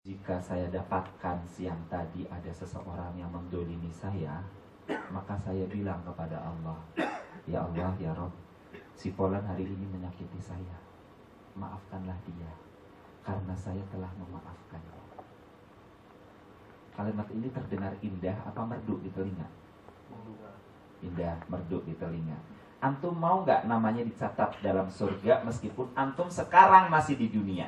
Jika saya dapatkan siang tadi ada seseorang yang mendolimi saya, maka saya bilang kepada Allah, ya Allah, ya Rob, si Polan hari ini menyakiti saya, maafkanlah dia, karena saya telah memaafkan. Kalimat ini terdengar indah apa merdu di telinga? Indah, merdu di telinga. Antum mau gak namanya dicatat dalam surga meskipun antum sekarang masih di dunia?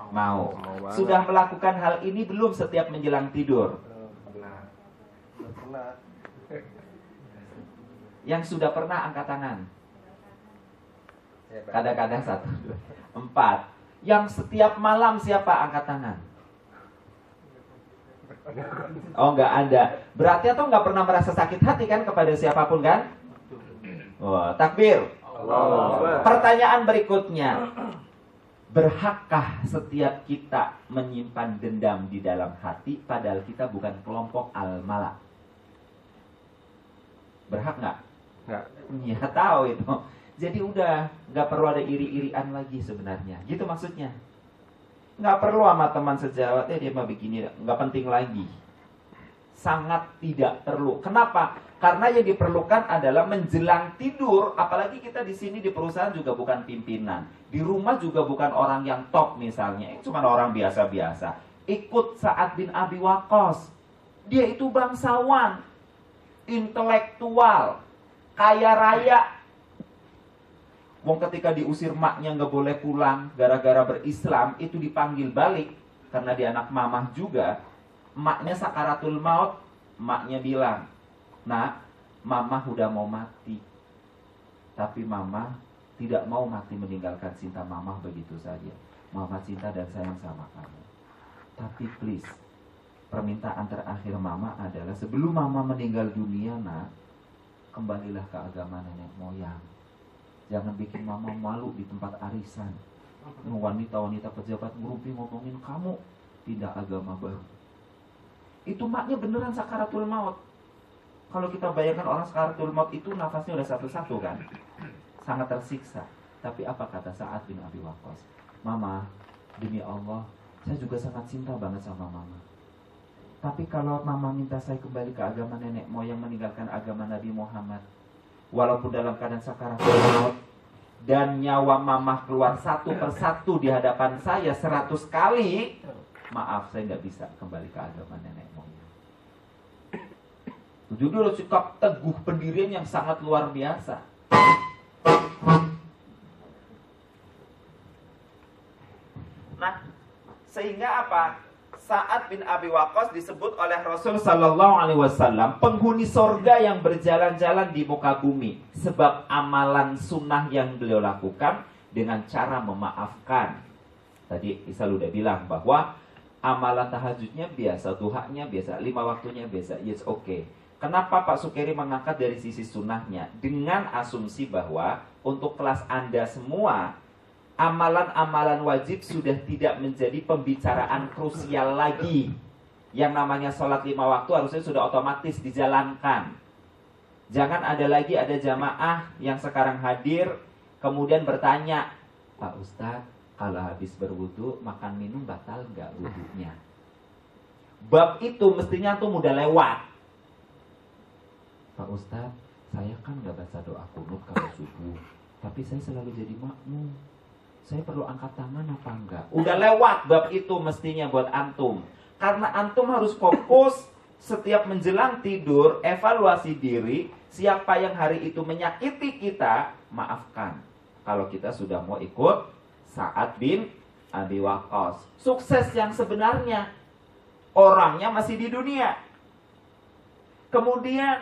Mau. Sudah melakukan hal ini belum setiap menjelang tidur? Pernah. Yang sudah pernah angkat tangan. Kadang-kadang 1, 2, 4. Yang setiap malam siapa angkat tangan? Oh, nggak ada. Berarti atau nggak pernah merasa sakit hati kan kepada siapapun kan? Oh, takbir. Pertanyaan berikutnya, berhakkah setiap kita menyimpan dendam di dalam hati padahal kita bukan kelompok al-mala? Berhak nggak? Nggak. Ya tahu itu. Jadi udah nggak perlu ada iri-irian lagi sebenarnya. Gitu maksudnya. Nggak perlu sama teman sejawatnya dia mah begini, nggak penting lagi. Sangat tidak perlu. Kenapa? Karena yang diperlukan adalah menjelang tidur. Apalagi kita di sini di perusahaan juga bukan pimpinan, di rumah juga bukan orang yang top misalnya, cuma orang biasa-biasa. Ikut Sa'ad bin Abi Waqqas. Dia itu bangsawan, intelektual, kaya raya. Wong ketika diusir maknya nggak boleh pulang gara-gara berislam, itu dipanggil balik karena dia anak mamah juga. Maknya sakaratul maut, maknya bilang, "Nak, mama udah mau mati. Tapi mama tidak mau mati meninggalkan cinta mama begitu saja. Mama cinta dan sayang sama kamu. Tapi please, permintaan terakhir mama adalah sebelum mama meninggal dunia, nak, kembalilah ke agama nenek moyang. Jangan bikin mama malu di tempat arisan. Wanita-wanita pejabat ngerumpi ngomongin kamu pindah agama baru." Itu maknya beneran sakaratul maut. Kalau kita bayangkan orang sakaratul maut itu nafasnya udah satu-satu kan, sangat tersiksa. Tapi apa kata Sa'ad bin Abi Waqqas? Mama, demi Allah, saya juga sangat cinta banget sama mama. Tapi kalau mama minta saya kembali ke agama nenek moyang meninggalkan agama Nabi Muhammad, walaupun dalam keadaan sakaratul maut, dan nyawa mama keluar satu persatu di hadapan saya 100 kali, maaf, saya nggak bisa kembali ke agama nenek moyang. Judul sikap teguh pendirian yang sangat luar biasa. Nah, sehingga apa? Sa'ad bin Abi Waqqas disebut oleh Rasul sallallahu alaihi wasallam penghuni sorga yang berjalan-jalan di muka bumi, sebab amalan sunnah yang beliau lakukan dengan cara memaafkan. Tadi Isal udah bilang bahwa amalan tahajudnya biasa, duhanya biasa, 5 waktunya biasa, yes, okay. Kenapa Pak Sukeri mengangkat dari sisi sunnahnya? Dengan asumsi bahwa untuk kelas Anda semua, amalan-amalan wajib sudah tidak menjadi pembicaraan krusial lagi. Yang namanya sholat 5 waktu harusnya sudah otomatis dijalankan. Jangan ada jamaah yang sekarang hadir kemudian bertanya, Pak Ustadz, kalau habis berwudu makan minum batal nggak wudunya? Bab itu mestinya tuh udah lewat. Pak Ustadz, saya kan nggak baca doa kunut kalau subuh, tapi saya selalu jadi makmum. Saya perlu angkat tangan apa enggak? Udah lewat bab itu mestinya buat antum. Karena antum harus fokus setiap menjelang tidur, evaluasi diri, siapa yang hari itu menyakiti kita, maafkan. Kalau kita sudah mau ikut Sa'ad bin Abi Waqqas. Sukses yang sebenarnya, orangnya masih di dunia. Kemudian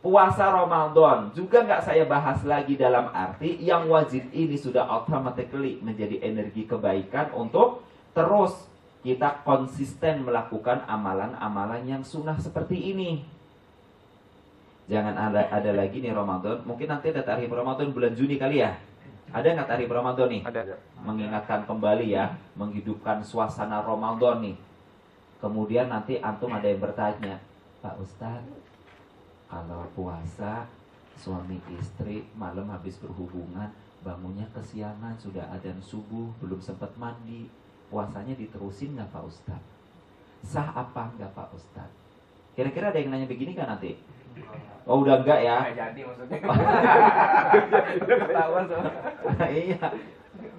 puasa Ramadan juga nggak saya bahas lagi dalam arti yang wajib ini sudah automatically menjadi energi kebaikan untuk terus kita konsisten melakukan amalan-amalan yang sunnah seperti ini. Jangan ada lagi nih Ramadan. Mungkin nanti ada tarikh Ramadan bulan Juni kali ya. Ada nggak tarikh Ramadan nih? Ada. Mengingatkan kembali ya, menghidupkan suasana Ramadan nih. Kemudian nanti antum ada yang bertanya, Pak Ustadz, kalau puasa suami istri malam habis berhubungan bangunnya kesiangan, sudah adzan subuh belum sempat mandi, puasanya diterusin nggak Pak Ustadz? Sah apa enggak Pak Ustadz? Kira-kira ada yang nanya begini kan nanti? Oh udah enggak ya? Nggak jadi maksudnya. Ketahuan sama. Iya.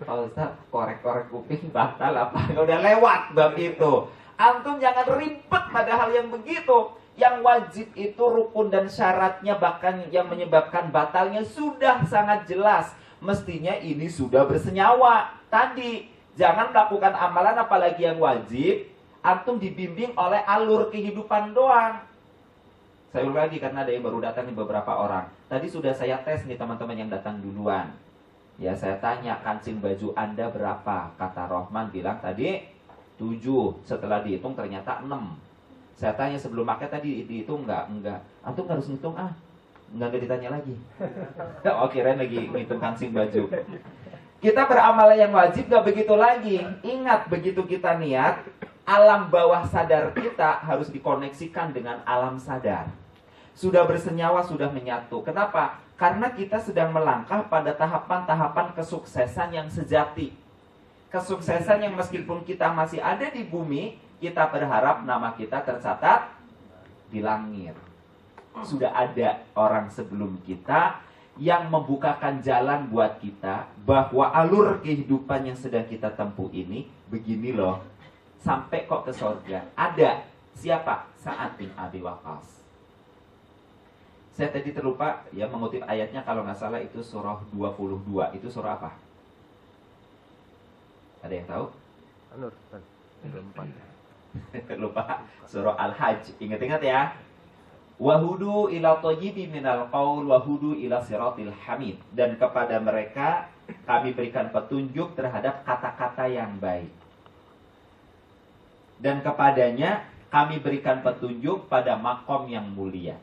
Pak Ustadz korek-korek kuping batal apa? Udah lewat bab itu. Antum jangan ribet pada hal yang begitu. Yang wajib itu rukun dan syaratnya, bahkan yang menyebabkan batalnya sudah sangat jelas. Mestinya ini sudah bersenyawa. Tadi jangan melakukan amalan apalagi yang wajib, antum dibimbing oleh alur kehidupan doang. Saya ulang lagi karena ada yang baru datang nih beberapa orang. Tadi sudah saya tes nih teman-teman yang datang duluan. Ya saya tanya kancing baju Anda berapa? Kata Rohman bilang tadi 7. Setelah dihitung ternyata 6. Saya tanya sebelum pakai tadi dihitung enggak? Antum harus ngitung Enggak ditanya lagi. Oh kirain lagi ngitung kancing baju. Kita beramal yang wajib gak begitu lagi. Ingat begitu kita niat, alam bawah sadar kita harus dikoneksikan dengan alam sadar. Sudah bersenyawa, sudah menyatu. Kenapa? Karena kita sedang melangkah pada tahapan-tahapan kesuksesan yang sejati. Kesuksesan yang meskipun kita masih ada di bumi, kita berharap nama kita tercatat di langit. Sudah ada orang sebelum kita yang membukakan jalan buat kita bahwa alur kehidupan yang sedang kita tempuh ini begini loh, sampai kok ke surga. Ada siapa? Sa'ad bin Abi Waqqas. Saya tadi terlupa ya mengutip ayatnya, kalau nggak salah itu surah 22. Itu surah apa? Ada yang tahu? Anur, 24. Lupa. Surah Al-Hajj. Ingat-ingat ya. Wahudu ila thayyibi minal qaul wahudu ila siratil hamid. Dan kepada mereka kami berikan petunjuk terhadap kata-kata yang baik. Dan kepadanya kami berikan petunjuk pada makom yang mulia.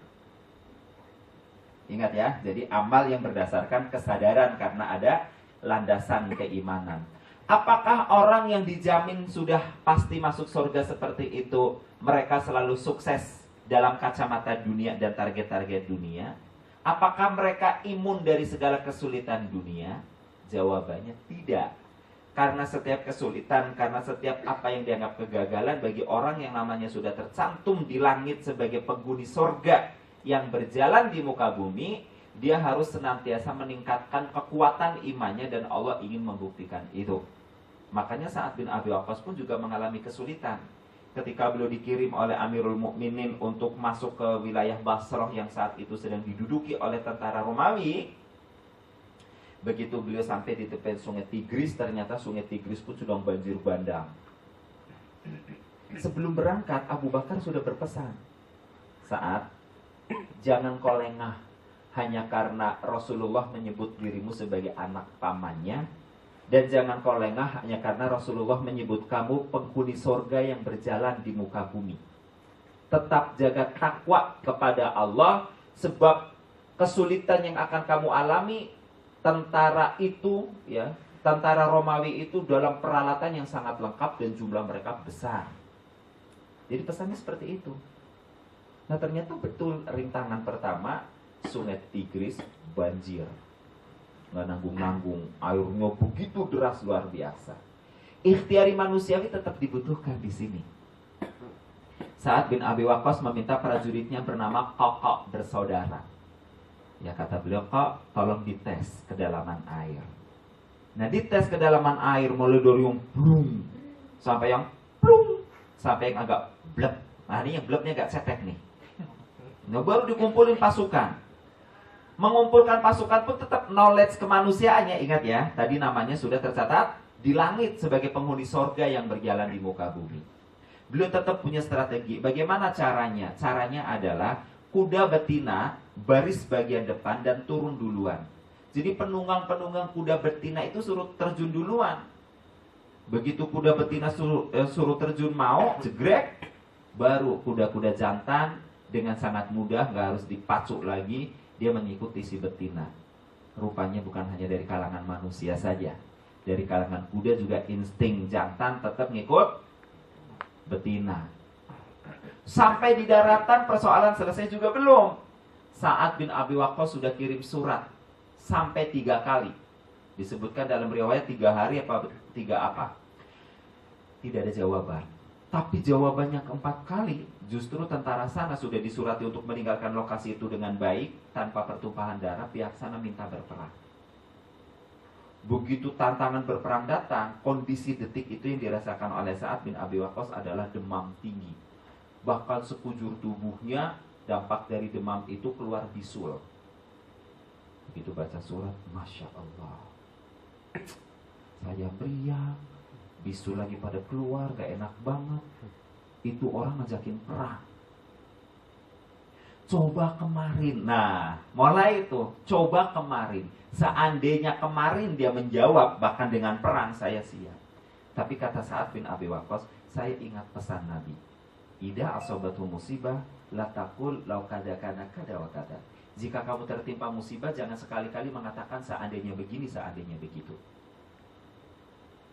Ingat ya, jadi amal yang berdasarkan kesadaran karena ada landasan keimanan. Apakah orang yang dijamin sudah pasti masuk surga seperti itu, mereka selalu sukses dalam kacamata dunia dan target-target dunia? Apakah mereka imun dari segala kesulitan dunia? Jawabannya tidak. Karena setiap kesulitan, karena setiap apa yang dianggap kegagalan bagi orang yang namanya sudah tercantum di langit sebagai penghuni surga yang berjalan di muka bumi, dia harus senantiasa meningkatkan kekuatan imannya dan Allah ingin membuktikan itu. Makanya Sa'ad bin Abi Waqqas pun juga mengalami kesulitan. Ketika beliau dikirim oleh Amirul Mukminin untuk masuk ke wilayah Basrah yang saat itu sedang diduduki oleh tentara Romawi, begitu beliau sampai di tepi sungai Tigris, ternyata sungai Tigris pun sudah banjir bandang. Sebelum berangkat, Abu Bakar sudah berpesan, Sa'ad, jangan kau lengah hanya karena Rasulullah menyebut dirimu sebagai anak pamannya, dan jangan kau lengah hanya karena Rasulullah menyebut kamu penghuni surga yang berjalan di muka bumi. Tetap jaga takwa kepada Allah, sebab kesulitan yang akan kamu alami, tentara itu ya, tentara Romawi itu dalam peralatan yang sangat lengkap dan jumlah mereka besar. Jadi pesannya seperti itu. Nah ternyata betul rintangan pertama, sungai Tigris banjir, nggak nanggung-nanggung, airnya begitu deras luar biasa. Ikhtiari manusiawi tetap dibutuhkan di sini. Sa'ad bin Abi Waqqas meminta prajuritnya bernama Qaqa bersaudara. Ya kata beliau, Kak, tolong dites kedalaman air. Nah dites kedalaman air mulai dari yang blum sampai yang plung, sampai yang agak blep. Nah ini yang blepnya agak cetek nih. Nah baru dikumpulin pasukan. Mengumpulkan pasukan pun tetap knowledge kemanusiaannya. Ingat ya, tadi namanya sudah tercatat di langit sebagai penghuni sorga yang berjalan di muka bumi. Beliau tetap punya strategi. Bagaimana caranya? Caranya adalah kuda betina baris bagian depan dan turun duluan. Jadi penunggang-penunggang kuda betina itu suruh terjun duluan. Begitu kuda betina suruh terjun mau, jegrek, baru kuda-kuda jantan dengan sangat mudah, nggak harus dipacu lagi, dia mengikuti si betina. Rupanya bukan hanya dari kalangan manusia saja, dari kalangan kuda juga insting jantan tetap ngikut betina. Sampai di daratan persoalan selesai juga belum. Sa'ad bin Abi Waqqas sudah kirim surat sampai 3 kali. Disebutkan dalam riwayat 3 hari apa 3 apa. Tidak ada jawaban. Tapi jawabannya keempat kali, justru tentara sana sudah disurati untuk meninggalkan lokasi itu dengan baik, tanpa pertumpahan darah, pihak sana minta berperang. Begitu tantangan berperang datang, kondisi detik itu yang dirasakan oleh Sa'ad bin Abi Waqqas adalah demam tinggi. Bahkan sekujur tubuhnya, dampak dari demam itu keluar bisul. Begitu baca surat, Masya Allah, saya meriang, bisul lagi pada keluar, gak enak banget. Itu orang ngajakin perang. Coba kemarin. Nah, mulai itu, coba kemarin. Seandainya kemarin dia menjawab, bahkan dengan perang, saya siap. Tapi kata Sa'ad bin Abi Waqqas, saya ingat pesan Nabi. Idza asabatu musibah, la taqul law kada kana kada wa kada. Jika kamu tertimpa musibah, jangan sekali-kali mengatakan seandainya begini, seandainya begitu.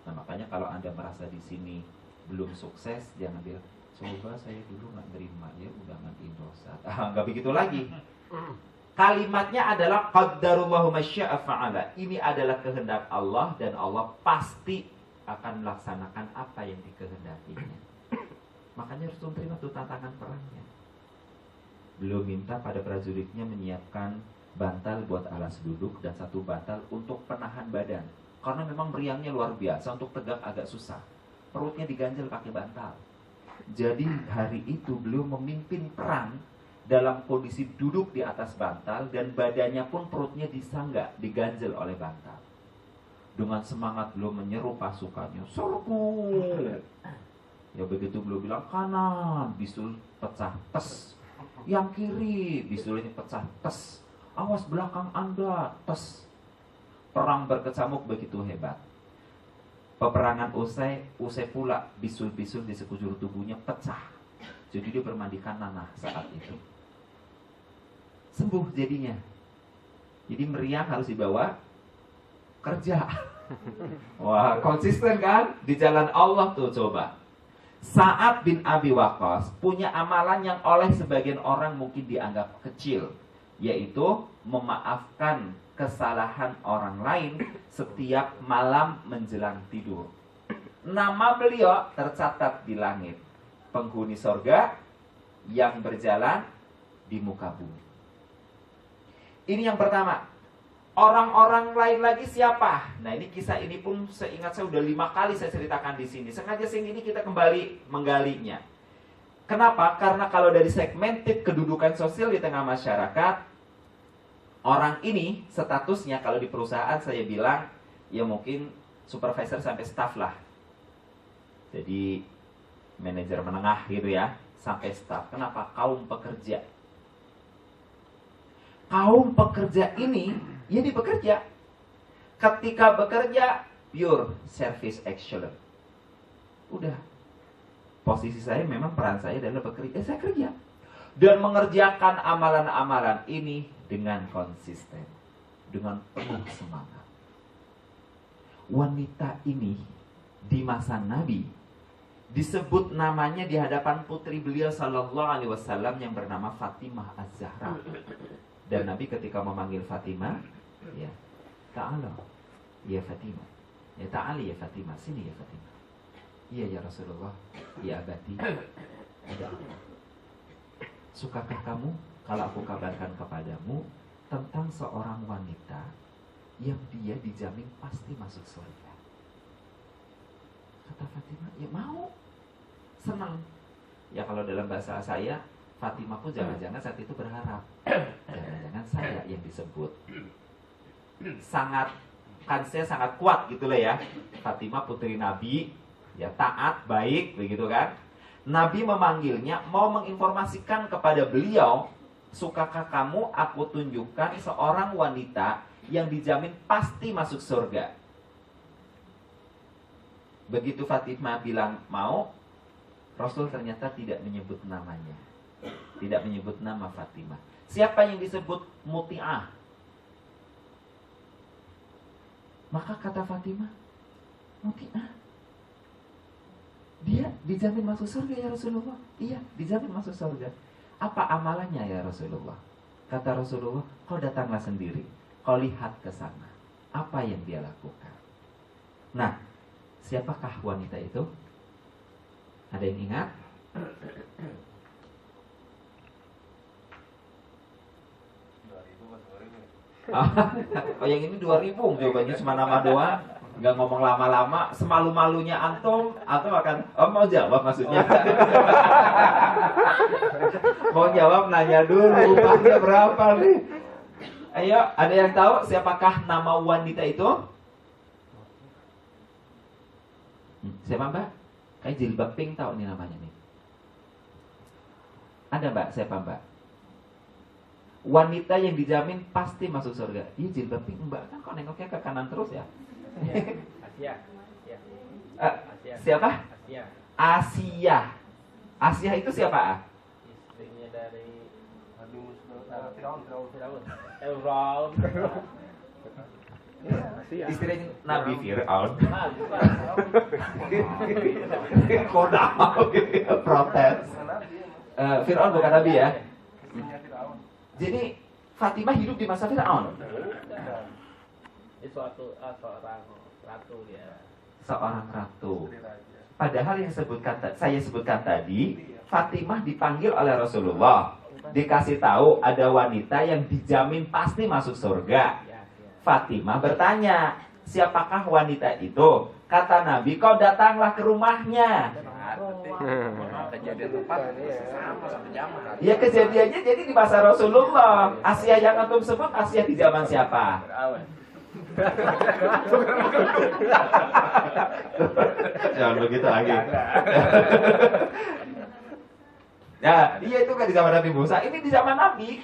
Nah, makanya kalau Anda merasa di sini belum sukses, jangan bilang, coba saya dulu nggak terima, ya udah nggak Indosat. Nggak begitu lagi. Kalimatnya adalah qaddarullahu masya'a fa'ala. Ini adalah kehendak Allah dan Allah pasti akan melaksanakan apa yang dikehendakinya. Makanya harus terima tuh tantangan perangnya. Beliau minta pada prajuritnya menyiapkan bantal buat alas duduk dan satu bantal untuk penahan badan. Karena memang meriangnya luar biasa, untuk tegak agak susah. Perutnya diganjel pakai bantal. Jadi hari itu beliau memimpin perang dalam kondisi duduk di atas bantal dan badannya pun perutnya disanggah, diganjel oleh bantal. Dengan semangat beliau menyeru pasukannya, serbu. Ya begitu beliau bilang kanan, bisul pecah, tes. Yang kiri, bisulnya pecah, tes. Awas belakang Anda, tes. Perang berkecamuk begitu hebat. Peperangan usai pula bisul-bisul di sekujur tubuhnya pecah. Jadi dia bermandikan nanah saat itu. Sembuh jadinya. Jadi meriang harus dibawa kerja. Wah, konsisten kan? Di jalan Allah tuh coba. Sa'ad bin Abi Waqqas punya amalan yang oleh sebagian orang mungkin dianggap kecil, yaitu memaafkan kesalahan orang lain setiap malam menjelang tidur. Nama beliau tercatat di langit, penghuni sorga yang berjalan di muka bumi. Ini yang pertama. Orang-orang lain lagi siapa? Nah, ini kisah ini pun seingat saya udah 5 kali saya ceritakan di sini. Sengaja ini kita kembali menggalinya. Kenapa? Karena kalau dari segmented kedudukan sosial di tengah masyarakat, orang ini statusnya kalau di perusahaan saya bilang ya mungkin supervisor sampai staff lah. Jadi manajer menengah gitu ya, sampai staff. Kenapa? Kaum pekerja. Kaum pekerja ini ya bekerja. Ketika bekerja pure service excellent. Udah. Posisi saya memang peran saya adalah bekerja. Saya kerja dan mengerjakan amalan-amalan ini dengan konsisten, dengan penuh semangat. Wanita ini di masa Nabi disebut namanya di hadapan putri beliau sallallahu alaihi wasallam yang bernama Fatimah Az-Zahra. Dan Nabi ketika memanggil Fatimah, ya, ta'ala ya Fatimah. Ya ta'ali ya Fatimah, sini ya Fatimah. Iya ya Rasulullah, ya abadi. Ada apa? Sukakah kamu kalau aku kabarkan kepadamu tentang seorang wanita yang dia dijamin pasti masuk surga? Kata Fatimah, ya mau. Senang. Ya kalau dalam bahasa saya, Fatimah pun jangan-jangan saat itu berharap jangan-jangan saya yang disebut. Saya sangat kuat gitu lah ya. Fatimah putri Nabi, ya taat, baik, begitu kan. Nabi memanggilnya, mau menginformasikan kepada beliau, sukakah kamu aku tunjukkan seorang wanita yang dijamin pasti masuk surga? Begitu Fatimah bilang mau, Rasul ternyata tidak menyebut namanya. Tidak menyebut nama Fatimah. Siapa yang disebut Muti'ah? Maka kata Fatimah, Muti'ah, dia dijamin masuk surga ya Rasulullah. Iya, dijamin masuk surga. Apa amalannya ya Rasulullah? Kata Rasulullah, kau datanglah sendiri, kau lihat ke sana. Apa yang dia lakukan? Nah, siapakah wanita itu? Ada yang ingat? Oh yang ini 2000, jawabannya cuma nama doang, nggak ngomong lama-lama, semalu-malunya antum akan mau jawab maksudnya. Mau jawab nanya dulu, upahnya berapa nih? Ayo, ada yang tahu siapakah nama wanita itu? Siapa Mbak? Kayak jilbab pink tahu nih namanya nih. Ada Mbak, siapa Mbak? Wanita yang dijamin pasti masuk surga. Iya jilbab pink Mbak, kan kok nengoknya ke kanan terus ya? Asia. Siapa? Asia. Asia. Asia itu siapa? Istrinya dari Firaun. Istri Nabi Fir'aun. bukan. Koda protes. Fir'aun bukan Nabi ya. Jadi Fatimah hidup di masa Fir'aun. Ini seorang ratu dia. Seorang ratu. Padahal yang saya sebutkan tadi, Fatimah dipanggil oleh Rasulullah, dikasih tahu ada wanita yang dijamin pasti masuk surga. Fatimah bertanya, siapakah wanita itu? Kata Nabi, kau datanglah ke rumahnya. Kejadian tempat sama zaman. Ya kejadiannya jadi di masa Rasulullah. Asia yang antum sebut Asia di zaman siapa? Jangan begitu lagi. Ya, iya itu kan di zaman Nabi Musa. Ini di zaman Nabi.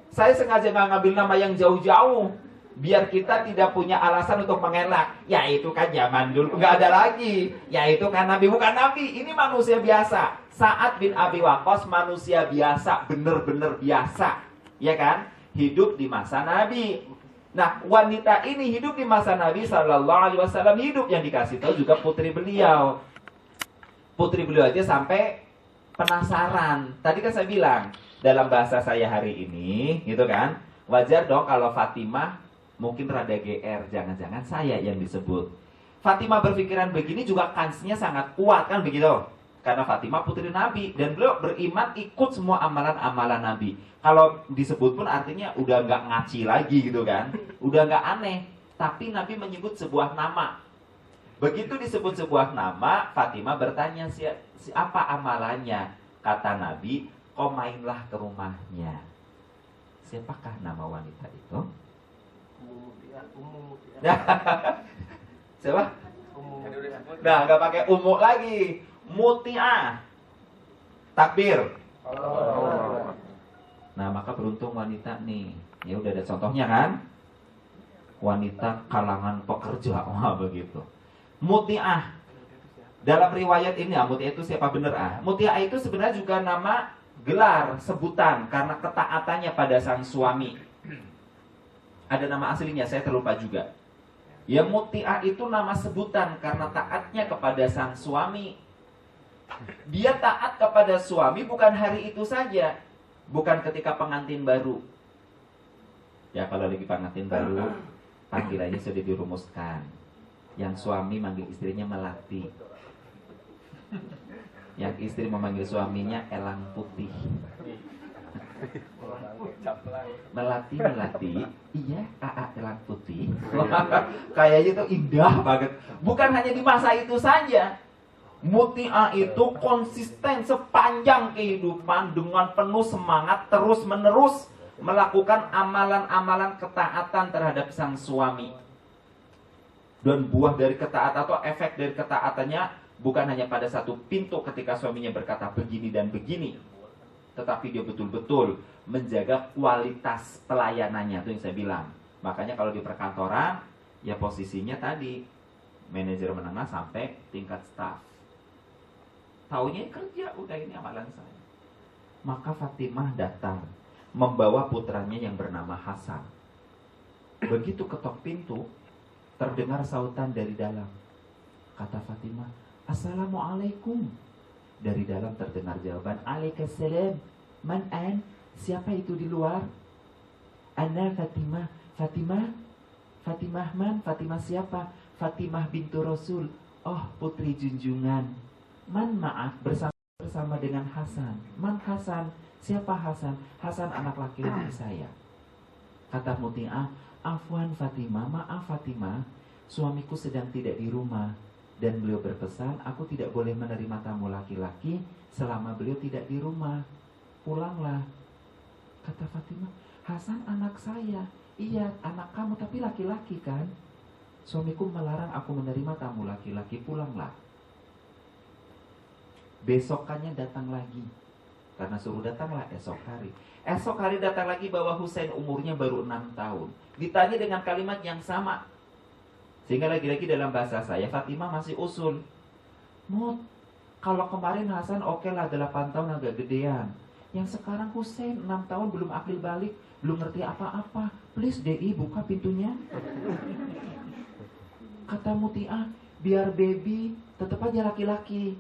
Saya sengaja nggak ngambil nama yang jauh-jauh, biar kita tidak punya alasan untuk mengelak. Ya itu kan zaman dulu, nggak ada lagi. Ya itu kan Nabi, bukan Nabi. Ini manusia biasa. Sa'ad bin Abi Waqqas manusia biasa, bener-bener biasa, ya kan? Hidup di masa Nabi. Nah, wanita ini hidup di masa Nabi Sallallahu Alaihi Wasallam, hidup yang dikasih tahu juga putri beliau. Putri beliau aja sampai penasaran. Tadi kan saya bilang dalam bahasa saya hari ini, gitu kan? Wajar dong kalau Fatimah mungkin rada GR, jangan-jangan saya yang disebut. Fatimah berpikiran begini juga kansnya sangat kuat kan begitu? Karena Fatimah putri Nabi dan beliau beriman ikut semua amalan-amalan Nabi. Kalau disebut pun artinya udah nggak ngaci lagi gitu kan, udah nggak aneh. Tapi Nabi menyebut sebuah nama. Begitu disebut sebuah nama, Fatimah bertanya apa amalannya? Kata Nabi, kau mainlah ke rumahnya. Siapakah nama wanita itu? Siapa? Nah, nggak pakai umum lagi. Muti'ah. Takbir. Nah, maka beruntung wanita nih. Ya udah ada contohnya kan? Wanita kalangan pekerja, wah begitu. Muti'ah. Dalam riwayat ini, Muti'ah itu siapa bener Muti'ah itu sebenarnya juga nama gelar, sebutan karena ketaatannya pada sang suami. Ada nama aslinya, saya terlupa juga. Ya Muti'ah itu nama sebutan karena taatnya kepada sang suami. Dia taat kepada suami bukan hari itu saja, bukan ketika pengantin baru. Ya kalau lagi pengantin baru, panggilannya sudah dirumuskan. Yang suami manggil istrinya Melati, yang istri memanggil suaminya Elang Putih. Melati, iya, Elang Putih. Kayaknya itu indah banget. Bukan hanya di masa itu saja. Muti'ah itu konsisten sepanjang kehidupan dengan penuh semangat terus menerus melakukan amalan-amalan ketaatan terhadap sang suami. Dan buah dari ketaatan atau efek dari ketaatannya bukan hanya pada satu pintu ketika suaminya berkata begini dan begini, tetapi dia betul-betul menjaga kualitas pelayanannya. Itu yang saya bilang. Makanya kalau di perkantoran, ya posisinya tadi manajer menengah sampai tingkat staff. Taunya kerja, udah ini amalan saya. Maka Fatimah datang membawa putranya yang bernama Hasan. Begitu ketok pintu, terdengar sautan dari dalam. Kata Fatimah, Assalamualaikum. Dari dalam terdengar jawaban, Alaikassalam. Man an? Siapa itu di luar? Ana Fatimah. Fatimah man? Fatimah siapa? Fatimah bintu Rasul. Oh, putri junjungan. Man ma'ak, bersama dengan Hasan. Man Hasan? Siapa Hasan? Hasan anak laki-laki saya. Kata Muti'ah, afwan Fatimah, maaf Fatimah, suamiku sedang tidak di rumah. Dan beliau berpesan, aku tidak boleh menerima tamu laki-laki selama beliau tidak di rumah. Pulanglah. Kata Fatimah, Hasan anak saya. Iya, anak kamu, tapi laki-laki kan? Suamiku melarang aku menerima tamu laki-laki, pulanglah. Besokannya datang lagi. Karena suruh datanglah esok hari. Esok hari datang lagi bawa Husain, umurnya baru 6 tahun. Ditanya dengan kalimat yang sama. Sehingga lagi-lagi dalam bahasa saya, Fatimah masih usul. Mut, kalau kemarin Hasan oke lah 8 tahun agak gedean. Yang sekarang Husain 6 tahun belum akil balik, belum ngerti apa-apa. Please DI buka pintunya. Kata Muti'ah, biar baby tetap aja laki-laki.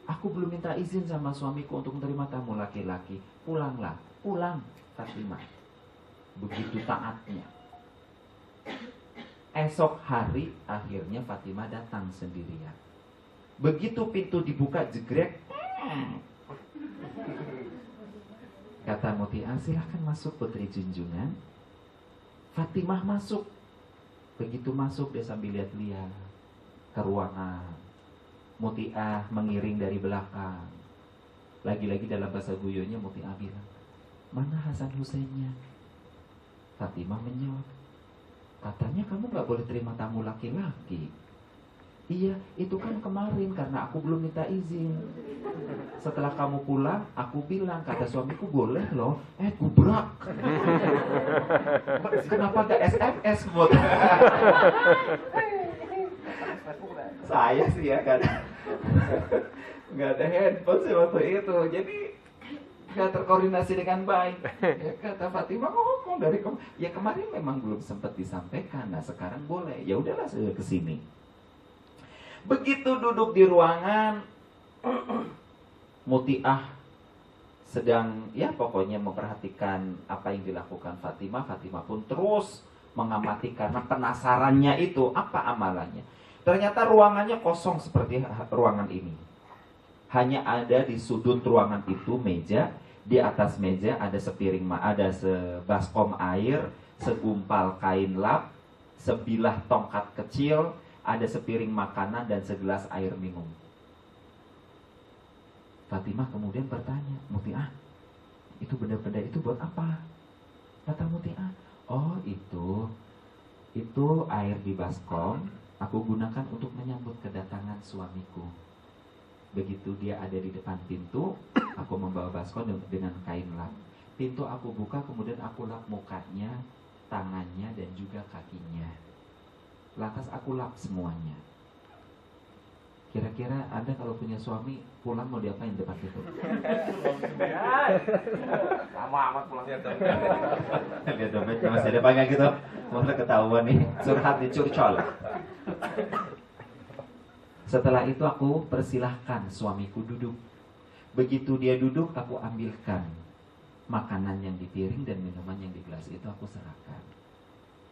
Aku belum minta izin sama suamiku untuk menerima tamu laki-laki. Pulanglah, pulang Fatimah. Begitu taatnya. Esok hari akhirnya Fatimah datang sendirian. Begitu pintu dibuka jegrek, kata Muti'ah, silahkan masuk putri junjungan. Fatimah masuk. Begitu masuk dia sambil lihat-lihat ke ruangan. Muti'ah mengiring dari belakang. Lagi-lagi dalam bahasa guyonnya Muti'ah bilang, mana Hasan Husainnya? Fatimah menjawab, katanya kamu gak boleh terima tamu laki-laki. Iya, itu kan kemarin karena aku belum minta izin. Setelah kamu pulang, aku bilang, kata suamiku boleh loh. Gubrak. Kenapa gak SMS, Mut? Saya sih ya kan nggak ada handphone sih waktu itu, jadi nggak terkoordinasi dengan baik. Ya, kata Fatimah ngomong dari ya kemarin memang belum sempat disampaikan, nah sekarang boleh. Ya udahlah saya kesini. Begitu duduk di ruangan, Muti'ah sedang ya pokoknya memperhatikan apa yang dilakukan Fatimah. Fatimah pun terus mengamati karena penasarannya itu apa amalannya. Ternyata ruangannya kosong seperti ruangan ini. Hanya ada di sudut ruangan itu meja. Di atas meja ada sepiring, ada sebaskom air, segumpal kain lap, sebilah tongkat kecil, ada sepiring makanan dan segelas air minum. Fatimah kemudian bertanya, Muti'ah, itu benda-benda itu buat apa? Kata Muti'ah, oh itu air di baskom. Aku gunakan untuk menyambut kedatangan suamiku. Begitu dia ada di depan pintu, aku membawa baskom dengan kain lap. Pintu aku buka, kemudian aku lap mukanya, tangannya, dan juga kakinya. Lantas aku lap semuanya. Kira-kira Anda kalau punya suami, pulang mau diapain depan pintu? Lama amat pulangnya dong. Lihat dompetnya masih ada banyak gitu. Mulai ketahuan nih, curhat nih, curcol. Setelah itu aku persilahkan suamiku duduk. Begitu dia duduk, aku ambilkan makanan yang di piring dan minuman yang di gelas itu aku serahkan.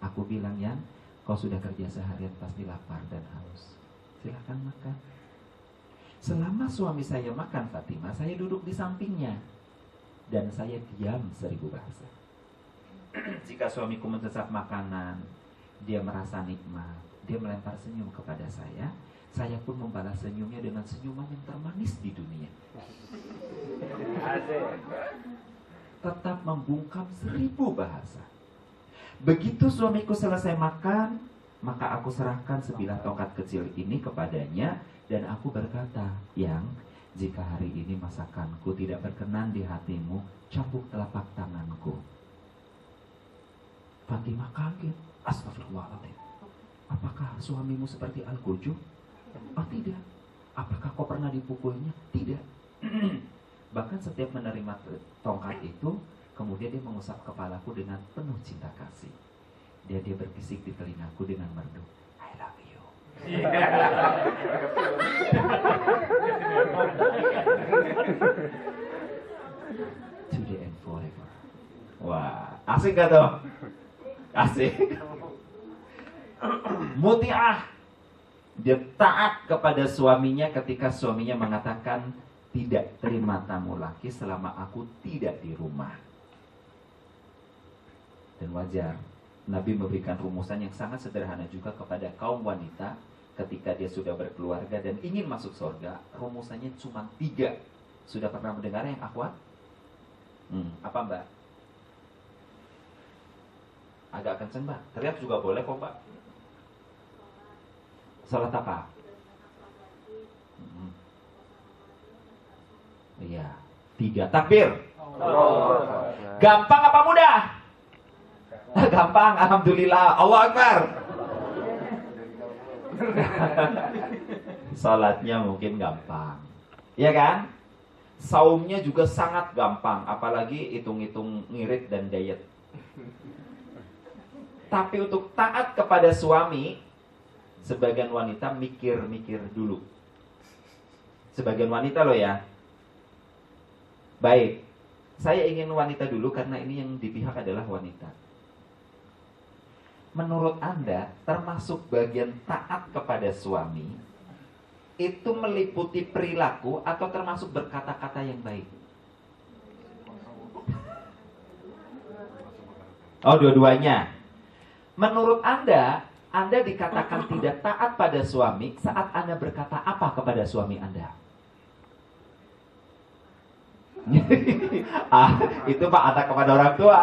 Aku bilang, Yan, kau sudah kerja seharian pasti lapar dan haus. Silahkan makan. Selama suami saya makan, Fatimah, saya duduk di sampingnya dan saya diam 1000 bahasa. Jika suamiku mencecap makanan, dia merasa nikmat, dia melempar senyum kepada saya pun membalas senyumnya dengan senyuman yang termanis di dunia. Tetap membungkam 1000 bahasa. Begitu suamiku selesai makan, maka aku serahkan sebilah tongkat kecil ini kepadanya dan aku berkata, Yang, jika hari ini masakanku tidak berkenan di hatimu, cambuk telapak tanganku. Fatimah kaget. Astagfirullahaladzim. Apakah suamimu seperti Al-Gujub? Oh tidak. Apakah kau pernah dipukulnya? Tidak. Bahkan setiap menerima tongkat itu, kemudian dia mengusap kepalaku dengan penuh cinta kasih. Dia berbisik di telingaku dengan merdu, I love you. Today and forever. Wah, asik gak tuh? Asik. Muti'ah Dia taat kepada suaminya ketika suaminya mengatakan, tidak terima tamu laki selama aku tidak di rumah. Dan wajar, Nabi memberikan rumusan yang sangat sederhana juga kepada kaum wanita ketika dia sudah berkeluarga dan ingin masuk surga. Rumusannya cuma 3. Sudah pernah mendengar yang akhwat? Apa mbak? Agak kenceng mbak. Teriak juga boleh kok mbak. Salat apa? Iya, 3 takbir. Gampang apa mudah? Gampang, alhamdulillah. Allah Akbar. Salatnya mungkin gampang, ya kan? Saumnya juga sangat gampang, apalagi hitung-hitung ngirit dan diet. Tapi untuk taat kepada suami, sebagian wanita mikir-mikir dulu. Sebagian wanita loh ya. Baik, saya ingin wanita dulu karena ini yang di pihak adalah wanita. Menurut Anda, termasuk bagian taat kepada suami itu meliputi perilaku atau termasuk berkata-kata yang baik? Oh, dua-duanya. Menurut Anda dikatakan tidak taat pada suami saat Anda berkata apa kepada suami Anda? Itu Pak anak kepada orang tua.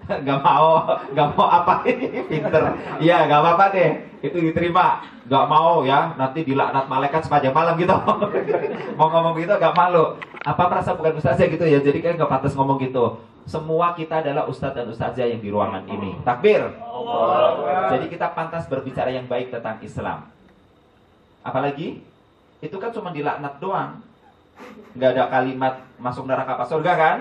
Gak mau apa ini, pinter. Iya, gak apa-apa deh, itu diterima. Gak mau ya, nanti dilaknat malaikat sepanjang malam gitu. Mau ngomong gitu gak malu. Apa merasa bukan ustazah gitu ya, jadi kan gak pantas ngomong gitu. Semua kita adalah ustaz dan ustazah yang di ruangan ini. Takbir. Jadi kita pantas berbicara yang baik tentang Islam. Apalagi itu kan cuma dilaknat doang, nggak ada kalimat masuk neraka apa surga kan.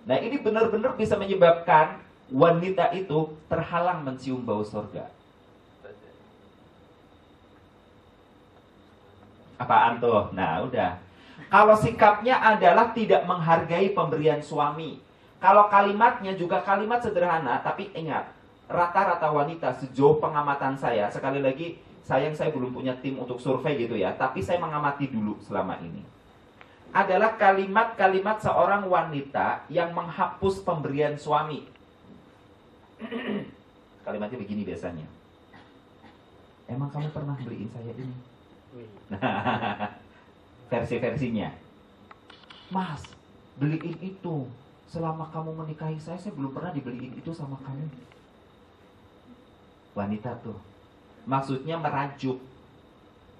Nah ini benar-benar bisa menyebabkan wanita itu terhalang mencium bau surga. Apaan tuh? Nah udah. Kalau sikapnya adalah tidak menghargai pemberian suami, kalau kalimatnya juga kalimat sederhana, tapi ingat, rata-rata wanita sejauh pengamatan saya, sekali lagi sayang saya belum punya tim untuk survei gitu ya, tapi saya mengamati dulu selama ini, adalah kalimat-kalimat seorang wanita yang menghapus pemberian suami. Kalimatnya begini biasanya. Emang kamu pernah beliin saya ini? Versi-versinya. Mas, beliin itu. Selama kamu menikahi saya belum pernah dibeliin itu sama kamu. Wanita tuh maksudnya merajuk,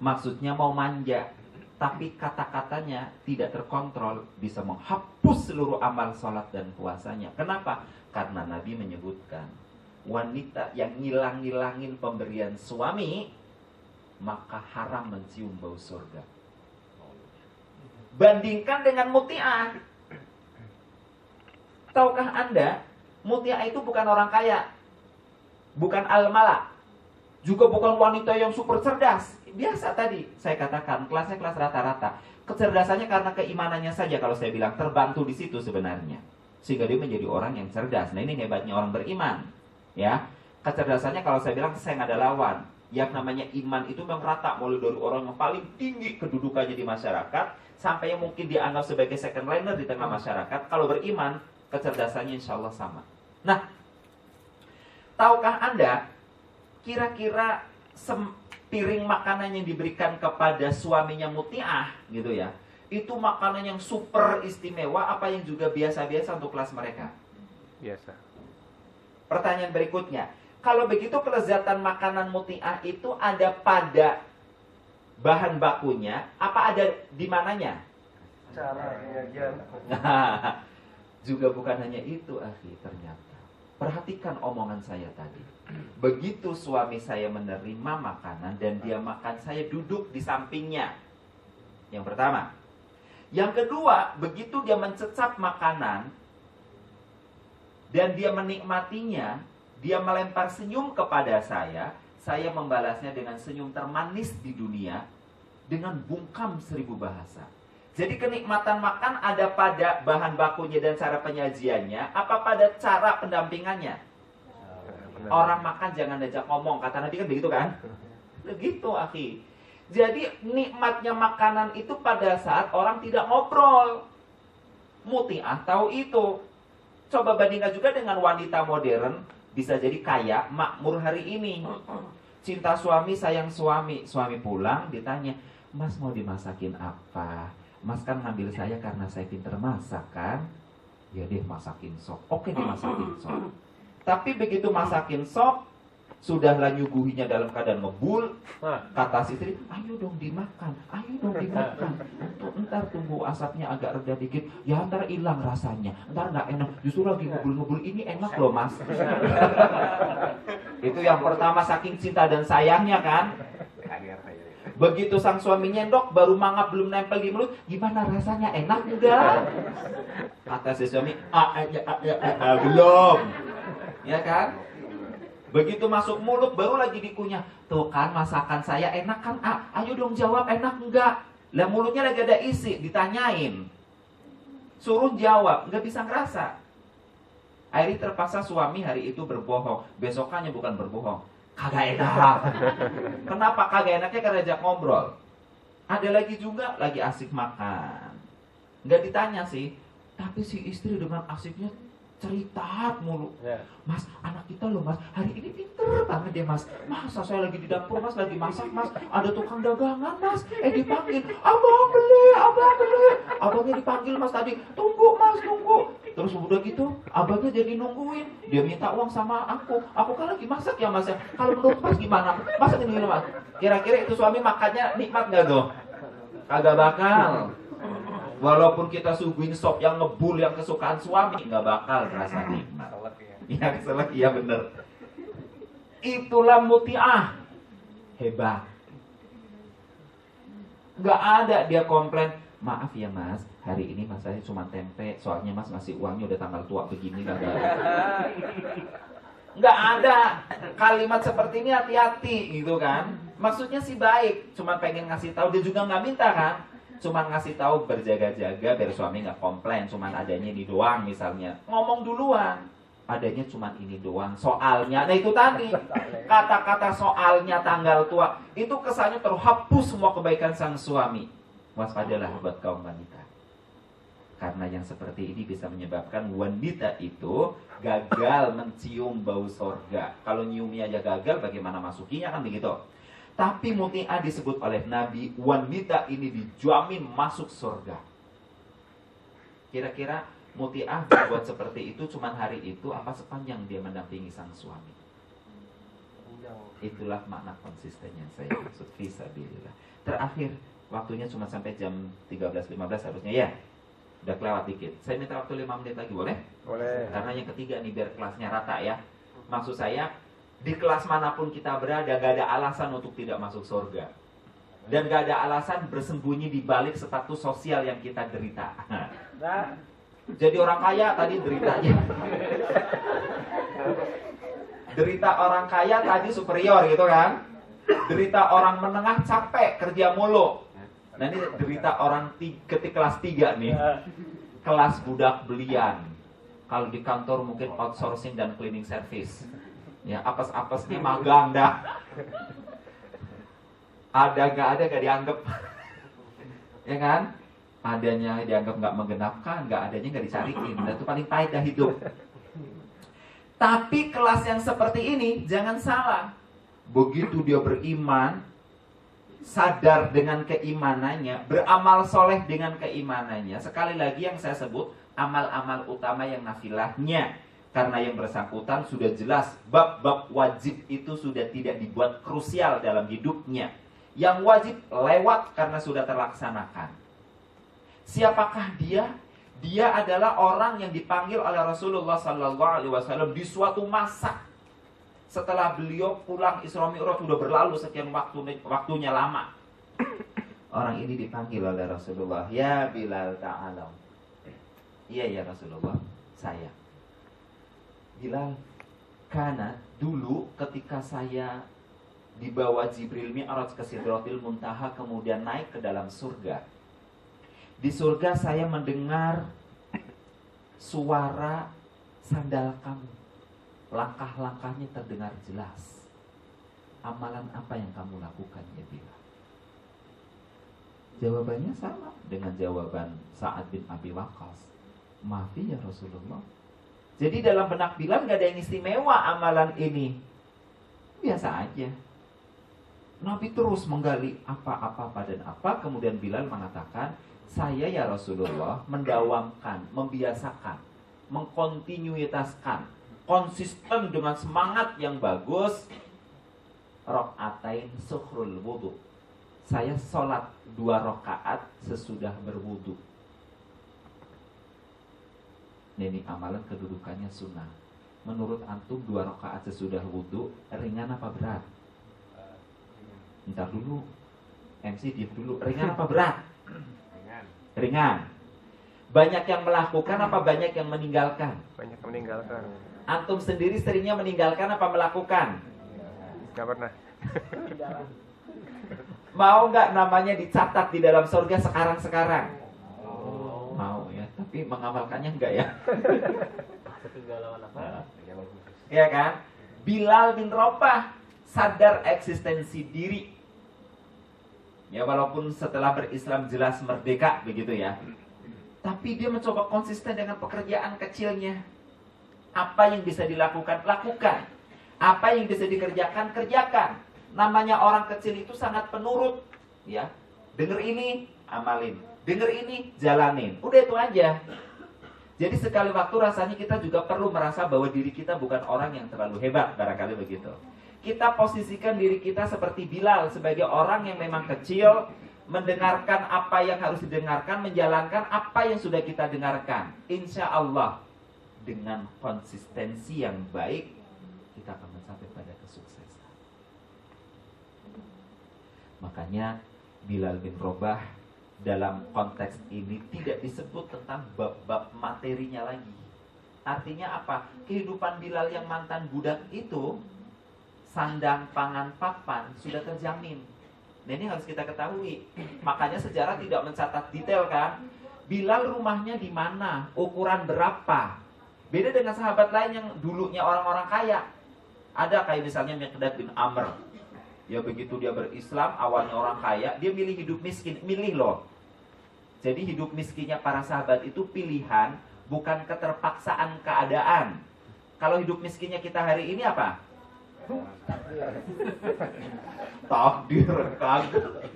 maksudnya mau manja, tapi kata-katanya tidak terkontrol, bisa menghapus seluruh amal sholat dan puasanya. Kenapa? Karena Nabi menyebutkan wanita yang ngilang-ngilangin pemberian suami, maka haram mencium bau surga. Bandingkan dengan muti'ah. Tahukah Anda, muti'ah itu bukan orang kaya, bukan al-mala, juga bukan wanita yang super cerdas. Biasa tadi saya katakan, kelasnya kelas rata-rata. Kecerdasannya karena keimanannya saja, kalau saya bilang terbantu di situ sebenarnya, sehingga dia menjadi orang yang cerdas. Nah ini hebatnya orang beriman, ya. Kecerdasannya kalau saya bilang saya nggak ada lawan. Yang namanya iman itu memang rata, mulai dari orang yang paling tinggi kedudukannya di masyarakat sampai yang mungkin dianggap sebagai second liner di tengah masyarakat. Kalau beriman, kecerdasannya insya Allah sama. Nah, tahukah Anda, kira-kira piring makanan yang diberikan kepada suaminya muti'ah gitu ya, itu makanan yang super istimewa apa yang juga biasa-biasa untuk kelas mereka? Biasa. Pertanyaan berikutnya, kalau begitu kelezatan makanan muti'ah itu ada pada bahan bakunya, apa ada di mananya? Cara penyajian. Juga bukan hanya itu, akhi, ternyata. Perhatikan omongan saya tadi. Begitu suami saya menerima makanan dan dia makan, saya duduk di sampingnya. Yang pertama. Yang kedua, begitu dia mencecap makanan dan dia menikmatinya, dia melempar senyum kepada saya membalasnya dengan senyum termanis di dunia, dengan bungkam 1000 bahasa. Jadi kenikmatan makan ada pada bahan bakunya dan cara penyajiannya, apa pada cara pendampingannya? Orang makan jangan diajak ngomong, kata Nabi kan begitu kan? Begitu, akhi. Jadi nikmatnya makanan itu pada saat orang tidak ngobrol. Muti'ah tahu itu. Coba bandingkan juga dengan wanita modern, bisa jadi kaya, makmur hari ini. Cinta suami, sayang suami. Suami pulang ditanya, "Mas mau dimasakin apa? Mas kan ngambil saya karena saya pinter masak kan? Ya deh masakin sop." Oke, dimasakin sop. Tapi begitu masakin sop, sudahlah nyuguhinya dalam keadaan ngebul, kata si istri, "Ayo dong dimakan, ayo dong dimakan. Ntar tunggu asapnya agak reda dikit, ya ntar hilang rasanya, ntar nggak enak. Justru lagi ngebul-ngebul ini enak loh mas." Itu yang pertama, saking cinta dan sayangnya kan. Begitu sang suami nyendok, baru mangap belum nempel di mulut, "Gimana rasanya, enak enggak?" Kata si suami, belum. Ya kan? Begitu masuk mulut baru lagi dikunyah. "Tuh kan masakan saya enak kan? Ayo dong jawab, enak enggak?" Lah mulutnya lagi ada isi, ditanyain. Suruh jawab, enggak bisa ngerasa. Akhirnya terpaksa suami hari itu berbohong. Besokannya bukan berbohong, kagak enak. Kenapa kagak enaknya? Karena ajak ngobrol. Ada lagi juga lagi asik makan, enggak ditanya sih, tapi si istri dengan asiknya cerita mulu. "Mas, anak kita loh mas, hari ini pinter banget ya mas. Masa saya lagi di dapur mas, lagi masak mas, ada tukang dagangan mas, dipanggil, abang beli. Abangnya dipanggil mas tadi, tunggu mas, tunggu." Terus udah gitu, abangnya jadi nungguin. Dia minta uang sama aku kan lagi masak ya mas ya. Kalau menurut mas gimana? Masak ini mas. Kira-kira itu suami makannya nikmat gak tuh? Kagak bakal. Walaupun kita suguhin sop yang ngebul yang kesukaan suami, nggak bakal terasa nikmat. Ya keselak, iya bener. Itulah muti'ah. Hebat. Nggak ada dia komplain, "Maaf ya mas, hari ini mas saya cuma tempe, soalnya mas ngasih uangnya udah tanggal tua begini." Nggak ada kalimat seperti ini, hati-hati gitu kan. Maksudnya sih baik, cuma pengen ngasih tahu, dia juga nggak minta kan. Cuman ngasih tahu berjaga-jaga biar suami nggak komplain. Cuman adanya ini doang misalnya. Ngomong duluan, adanya cuman ini doang. Soalnya, nah itu tadi kata-kata soalnya tanggal tua itu kesannya terhapus semua kebaikan sang suami. Waspadalah buat kaum wanita, karena yang seperti ini bisa menyebabkan wanita itu gagal mencium bau sorga. Kalau nyiumnya aja gagal, bagaimana masukinya, kan begitu. Tapi muti'ah disebut oleh Nabi, wanita ini dijamin masuk surga. Kira-kira muti'ah dibuat seperti itu cuman hari itu apa sepanjang dia mendampingi sang suami? Itulah makna konsisten yang saya maksud. Fisabilillah. Terakhir, waktunya cuma sampai jam 13.15 harusnya ya. Udah kelewat dikit. Saya minta waktu 5 menit lagi, boleh? Boleh. Karena yang ketiga nih biar kelasnya rata ya. Maksud saya, di kelas manapun kita berada, gak ada alasan untuk tidak masuk surga. Dan gak ada alasan bersembunyi di balik status sosial yang kita derita. Jadi orang kaya tadi deritanya. Derita orang kaya tadi superior gitu kan. Derita orang menengah capek kerja mulu. Nah ini derita orang kelas 3 nih. Kelas budak belian. Kalau di kantor mungkin outsourcing dan cleaning service. Ya, apes-apes nih magang dah. Ada gak dianggap. Ya kan? Adanya dianggap gak menggenapkan, gak adanya gak dicariin. Dan itu paling pahit dah hidup. Tapi kelas yang seperti ini, jangan salah. Begitu dia beriman, sadar dengan keimanannya, beramal soleh dengan keimanannya. Sekali lagi yang saya sebut, amal-amal utama yang nafilahnya. Karena yang bersangkutan sudah jelas bab-bab wajib itu sudah tidak dibuat krusial dalam hidupnya. Yang wajib lewat karena sudah terlaksanakan. Siapakah dia? Dia adalah orang yang dipanggil oleh Rasulullah SAW di suatu masa. Setelah beliau pulang Isra Mi'raj sudah berlalu sekian waktunya lama. Orang ini dipanggil oleh Rasulullah, "Ya Bilal ta'ala." "Iya ya Rasulullah, saya." Bilal, karena dulu ketika saya dibawa Jibril Mi'raj ke Sidratil Muntaha kemudian naik ke dalam surga. Di surga saya mendengar suara sandal kamu. langkah-langkahnya terdengar jelas. Amalan apa yang kamu lakukan ya Bilal? Jawabannya sama dengan jawaban Sa'ad bin Abi Waqqas. Maafi ya Rasulullah. Jadi dalam benak Bilal gak ada yang istimewa amalan ini. Biasa aja. Nabi terus menggali apa, dan apa. Kemudian Bilal mengatakan, saya ya Rasulullah mendawamkan, membiasakan, mengkontinuitaskan, konsisten dengan semangat yang bagus, rok'atain sukhrul wudu. Saya sholat 2 rakaat sesudah berwudu. Ini amalan kedudukannya sunnah. Menurut antum 2 rakaat sesudah wudu ringan apa berat? Bentar dulu, MC diam dulu. Ringan apa berat? Ringan. Banyak yang melakukan apa banyak yang meninggalkan? Banyak yang meninggalkan. Antum sendiri seringnya meninggalkan apa melakukan? Gak pernah. Mau nggak namanya dicatat di dalam surga sekarang-sekarang? Mau ya, tapi mengamalkannya enggak ya? Kegalauan apa? Ya kan? Bilal bin Rabah sadar eksistensi diri. Ya walaupun setelah berislam jelas merdeka begitu ya. Tapi dia mencoba konsisten dengan pekerjaan kecilnya. Apa yang bisa dilakukan, lakukan. Apa yang bisa dikerjakan, kerjakan. Namanya orang kecil itu sangat penurut, ya. Dengar ini, amalin. Dengar ini, jalanin. Udah itu aja. Jadi sekali waktu rasanya kita juga perlu merasa bahwa diri kita bukan orang yang terlalu hebat, barangkali begitu. Kita posisikan diri kita seperti Bilal, sebagai orang yang memang kecil, mendengarkan apa yang harus didengarkan, menjalankan apa yang sudah kita dengarkan. Insya Allah, dengan konsistensi yang baik, kita akan mencapai pada kesuksesan. Makanya Bilal bin Rabah dalam konteks ini tidak disebut tentang bab-bab materinya lagi. Artinya apa? Kehidupan Bilal yang mantan budak itu, sandang, pangan, papan sudah terjamin. Nah ini harus kita ketahui. Makanya sejarah tidak mencatat detail kan. Bilal rumahnya di mana, ukuran berapa. Beda dengan sahabat lain yang dulunya orang-orang kaya. Ada kayak misalnya Miqdad bin Amr. Ya begitu dia berislam, awalnya orang kaya, dia milih hidup miskin. Milih loh. Jadi hidup miskinnya para sahabat itu pilihan, bukan keterpaksaan keadaan. Kalau hidup miskinnya kita hari ini apa? Takdir kagak.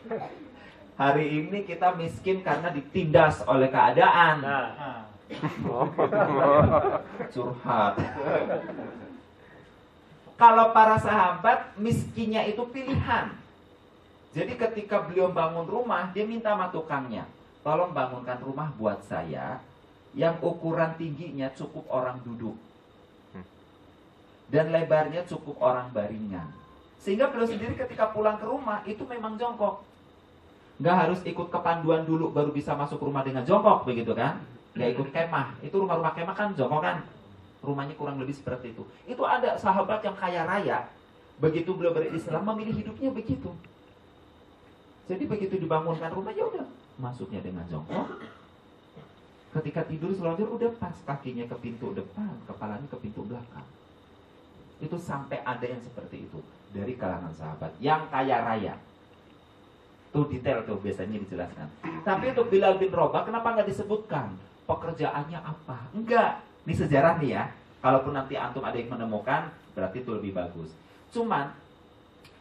Hari ini kita miskin karena ditindas oleh keadaan. Curhat. Kalau para sahabat miskinnya itu pilihan. Jadi ketika beliau bangun rumah, dia minta sama tukangnya, tolong bangunkan rumah buat saya yang ukuran tingginya cukup orang duduk dan lebarnya cukup orang baringan. Sehingga beliau sendiri ketika pulang ke rumah itu memang jongkok. Nggak harus ikut kepanduan dulu baru bisa masuk rumah dengan jongkok, begitu kan? Nggak ikut kemah. Itu rumah-rumah kemah kan jongkok kan? Rumahnya kurang lebih seperti itu. Itu ada sahabat yang kaya raya, begitu beliau berislam memilih hidupnya begitu. Jadi begitu dibangunkan rumah, ya udah masuknya dengan jongkok. Ketika tidur selonjor udah pas, kakinya ke pintu depan, kepalanya ke pintu belakang. Itu sampai ada yang seperti itu dari kalangan sahabat yang kaya raya. Tuh detail tuh biasanya dijelaskan. Tapi untuk Bilal bin Rabah kenapa nggak disebutkan pekerjaannya apa? Enggak. Ini sejarah nih ya. Kalaupun nanti antum ada yang menemukan, berarti itu lebih bagus. Cuman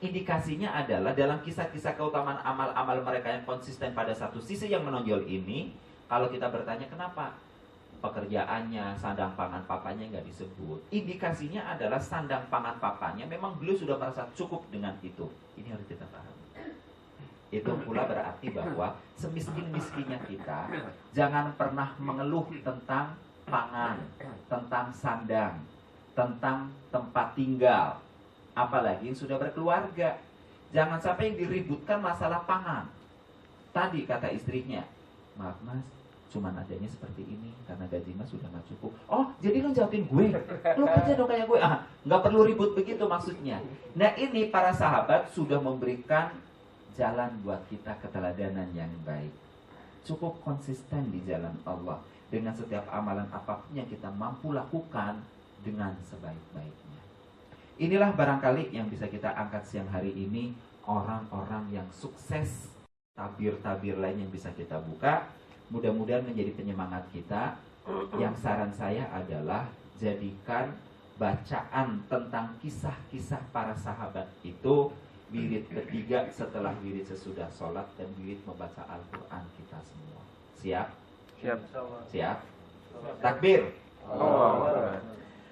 indikasinya adalah dalam kisah-kisah keutamaan amal-amal mereka yang konsisten pada satu sisi yang menonjol ini, kalau kita bertanya kenapa pekerjaannya, sandang pangan papanya nggak disebut, indikasinya adalah sandang pangan papanya memang beliau sudah merasa cukup dengan itu. Ini harus kita pahami. Itu pula berarti bahwa semiskin-miskinnya kita, jangan pernah mengeluh tentang pangan, tentang sandang, tentang tempat tinggal, apalagi yang sudah berkeluarga. Jangan sampai yang diributkan masalah pangan. Tadi kata istrinya, maaf mas, cuman adanya seperti ini karena gaji mas sudah gak cukup. Oh jadi lo jawabin gue, lo kerja dong kayak gue. Gak perlu ribut begitu maksudnya. Nah ini para sahabat sudah memberikan jalan buat kita keteladanan yang baik. Cukup konsisten di jalan Allah. Dengan setiap amalan apapun yang kita mampu lakukan, dengan sebaik-baiknya. Inilah barangkali yang bisa kita angkat siang hari ini, orang-orang yang sukses, tabir-tabir lain yang bisa kita buka. Mudah-mudahan menjadi penyemangat kita. Yang saran saya adalah jadikan bacaan tentang kisah-kisah para sahabat itu wirid ketiga setelah wirid sesudah sholat dan wirid membaca Al-Quran kita semua. Siap? Siap. Siap? Takbir. Oh.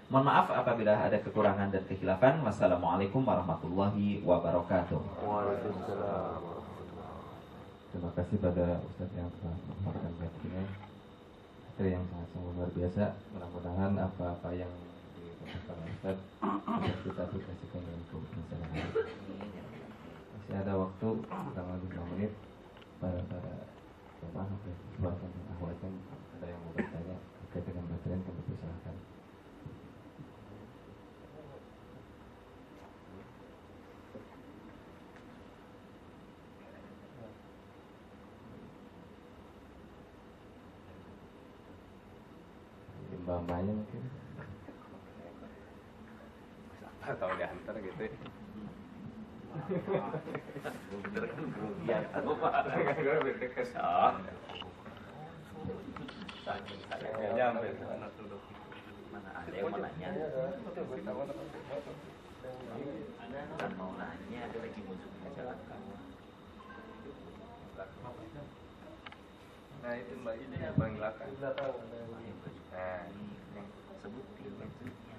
Mohon maaf apabila ada kekurangan dan kekhilafan. Wassalamualaikum warahmatullahi wabarakatuh. Waalaikumsalam. Terima kasih pada Ustadz yang telah memaparkan materi yang sangat luar biasa. Mudah-mudahan apa-apa yang disampaikan oleh Ustadz bisa kita aplikasikan dalam kehidupan sehari-hari. Masih ada waktu kurang lebih 5 menit para jemaah dan akhwatkan ada yang mau bertanya terkait dengan materi yang kami persilakan. Mbak-mbaknya mungkin. Atau diantar gitu ya. Bener kan kerugian atau Pak? Nggak nyampe. Mana ada yang mau nanya? Bukan mau nanya, ada lagi muncul masyarakat. Nah itu mbak ini yang paling belakang. Nah, Sebutin maksudnya.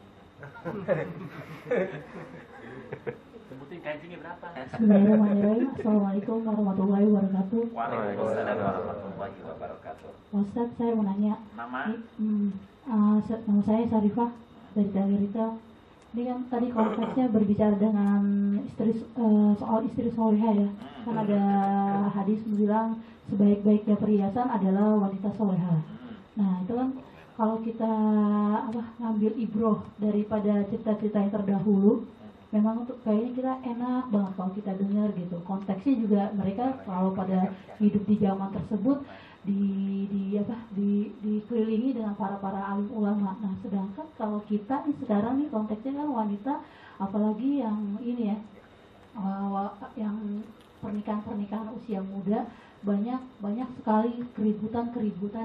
Sebutin kancingnya berapa? Bismillahirrahmanirrahim. Assalamualaikum warahmatullahi wabarakatuh. Waalaikumsalam warahmatullahi wabarakatuh. Ustadz, saya mau nanya. Nama? Nama saya Sarifah dari Tagerita. Ini kan tadi konteksnya berbicara dengan soal istri soleha ya. Kan ada hadis bilang sebaik-baiknya perhiasan adalah wanita soleha. Nah itu kan kalau kita ngambil ibroh daripada cerita-cerita yang terdahulu, memang untuk kayaknya kita enak banget kalau kita dengar gitu. Konteksnya juga mereka kalau pada hidup di zaman tersebut dikelilingi dengan para alim ulama. Nah, sedangkan kalau kita nih sekarang nih konteksnya kan wanita, apalagi yang ini ya, yang pernikahan usia muda, banyak sekali keributan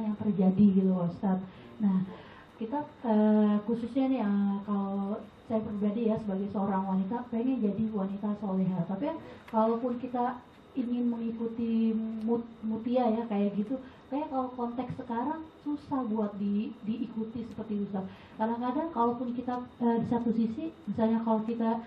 yang terjadi gitu, Ustaz. Nah, kita khususnya nih kalau saya pribadi ya sebagai seorang wanita pengen jadi wanita soleha, tapi kalaupun kita ingin mengikuti mutia ya kayak gitu, kayak kalau konteks sekarang susah buat diikuti seperti itu. Kadang-kadang kalaupun kita di satu sisi misalnya kalau kita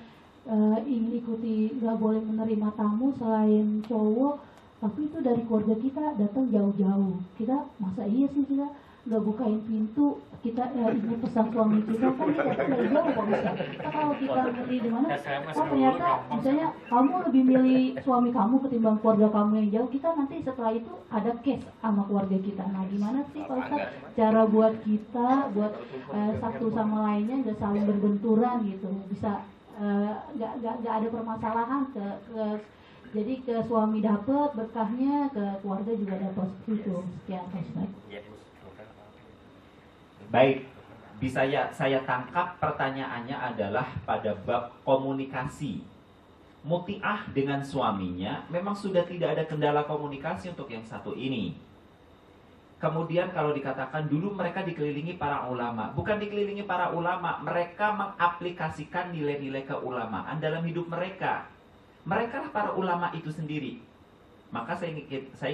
ingin ikuti nggak boleh menerima tamu selain cowok, tapi itu dari keluarga kita datang jauh-jauh, kita masa iya sih kita nggak bukain pintu, kita ingin pesan suami kita kan dia datang dari jauh Pak Ustaz. Nah, kalau kita ngerti di mana, oh ternyata misalnya kamu lebih milih suami kamu ketimbang keluarga kamu yang jauh, kita nanti setelah itu ada case sama keluarga kita. Nah gimana sih Pak Ustaz cara buat kita satu sama lainnya nggak saling berbenturan gitu, bisa nggak ada permasalahan jadi ke suami dapat berkahnya, ke keluarga juga dapat itu. Sekian Pak Ustaz. Baik, bisa saya tangkap pertanyaannya adalah pada bab komunikasi. Mutiah dengan suaminya memang sudah tidak ada kendala komunikasi untuk yang satu ini. Kemudian kalau dikatakan dulu mereka dikelilingi para ulama, bukan dikelilingi para ulama, mereka mengaplikasikan nilai-nilai keulamaan dalam hidup mereka. Mereka lah para ulama itu sendiri. Maka saya